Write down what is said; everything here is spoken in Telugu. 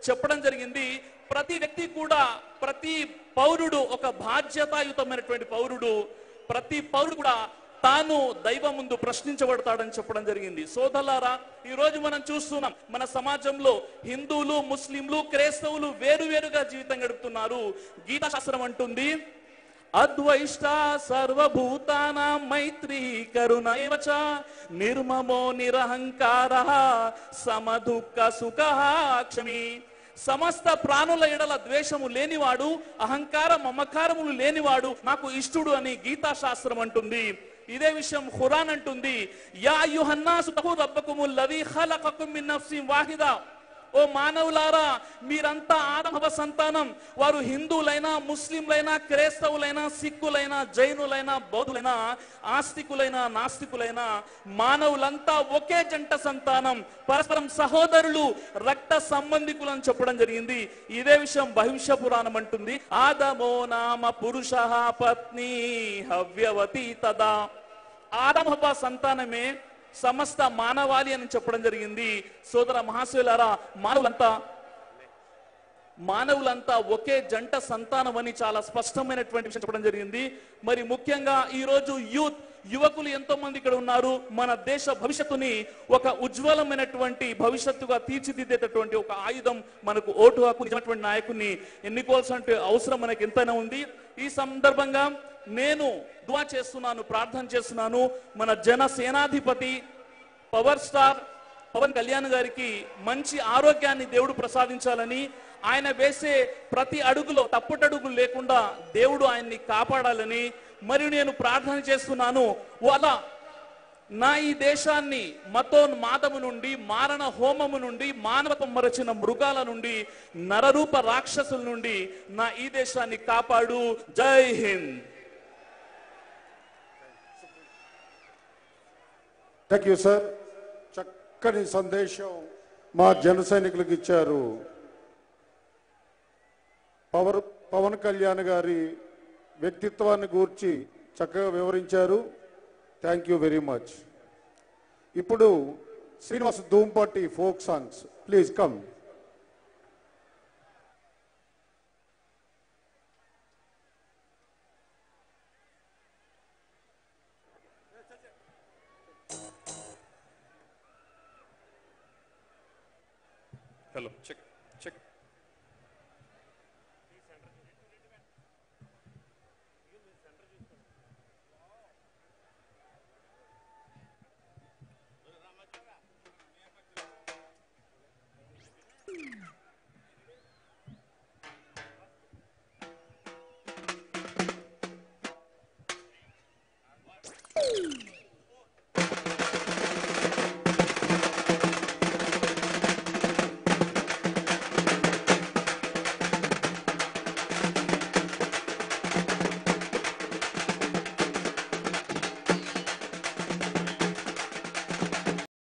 చెప్పడం జరిగింది. ప్రతి వ్యక్తి కూడా, ప్రతి పౌరుడు ఒక బాధ్యతాయుతమైనటువంటి పౌరుడు. ప్రతి పౌరుడు కూడా తాను దైవం ముందు ప్రశ్నించబడతాడని చెప్పడం జరిగింది. సోదరులారా, ఈ రోజు మనం చూస్తున్నాం మన సమాజంలో హిందువులు, ముస్లింలు, క్రైస్తవులు వేరువేరుగా జీవితం గడుపుతున్నారు. గీతా శాస్త్రం అంటుంది, అద్వైష్ట సర్వభూతానాం మైత్రీ కరుణైవచ నిర్మమో నిరహంకార సమదుఃఖ సుఖః క్షమి. సమస్త ప్రాణుల ఎడల ద్వేషము లేనివాడు, అహంకార మమకారములు లేనివాడు నాకు ఇష్టుడు అని గీతా శాస్త్రం అంటుంది. ఇదే విషయం ఖురాన్ అంటుంది, యా అయ్యుహన్నాసు తఖూ రబ్బకుముల్లదీ ఖలఖకుం మిన్ నఫ్సిన్ వాహిదా. ఓ మానవులారా, మీరంతా ఆదమ సంతానం. వారు హిందువులైనా, ముస్లింలైనా, క్రైస్తవులైనా, సిక్కులైనా, జైనులైనా, బౌద్ధులైనా, ఆస్తికులైనా, నాస్తికులైనా, మానవులంతా ఒకే జంట సంతానం, పరస్పరం సహోదరులు, రక్త సంబంధికులు అని చెప్పడం జరిగింది. ఇదే విషయం భవిష్య పురాణం అంటుంది, ఆదమో నామ పురుషః పత్ని హవ్యవతి తదా. ఆదమ హవ్వ సంతానమే సమస్త మానవాళి అని చెప్పడం జరిగింది. సోదర మహాశయులారా, మానవులంతా ఒకే జంట సంతానం అని చాలా స్పష్టమైనటువంటి విషయం చెప్పడం జరిగింది. మరి ముఖ్యంగా ఈరోజు యువకులు ఎంతో మంది ఇక్కడ ఉన్నారు. మన దేశ భవిష్యత్తుని ఒక ఉజ్వలమైనటువంటి భవిష్యత్తుగా తీర్చిదిద్దేటటువంటి ఒక ఆయుధం మనకు ఓటు హక్కు ఇచ్చినటువంటి నాయకుడిని ఎన్నుకోవాల్సిన అవసరం మనకు ఎంతైనా ఉంది. ఈ సందర్భంగా నేను దువా చేస్తున్నాను, ప్రార్థన చేస్తున్నాను. మన జన సేనాధిపతి పవర్ స్టార్ పవన్ కళ్యాణ్ గారికి మంచి ఆరోగ్యాన్ని దేవుడు ప్రసాదించాలని, ఆయన వేసే ప్రతి అడుగులో తప్పుటడుగులు లేకుండా దేవుడు ఆయన్ని కాపాడాలని మరియు నేను ప్రార్థన చేస్తున్నాను. వాళ్ళ నా ఈ దేశాన్ని మతోన్మాదము నుండి, మారణ హోమము నుండి, మానవత్వం మరచిన మృగాల నుండి, నరరూప రాక్షసుల నుండి నా ఈ దేశాన్ని కాపాడు. జై హింద్. Thank you sir. చక్కని సందేశం మా జన సైనికులకు ఇచ్చారు. పవన్ కళ్యాణ్ గారి వ్యక్తిత్వాన్ని గూర్చి చక్కగా వివరించారు. Thank you very much. ఇప్పుడు Srinivas Dhoompati folk songs, please come. Hello, check check.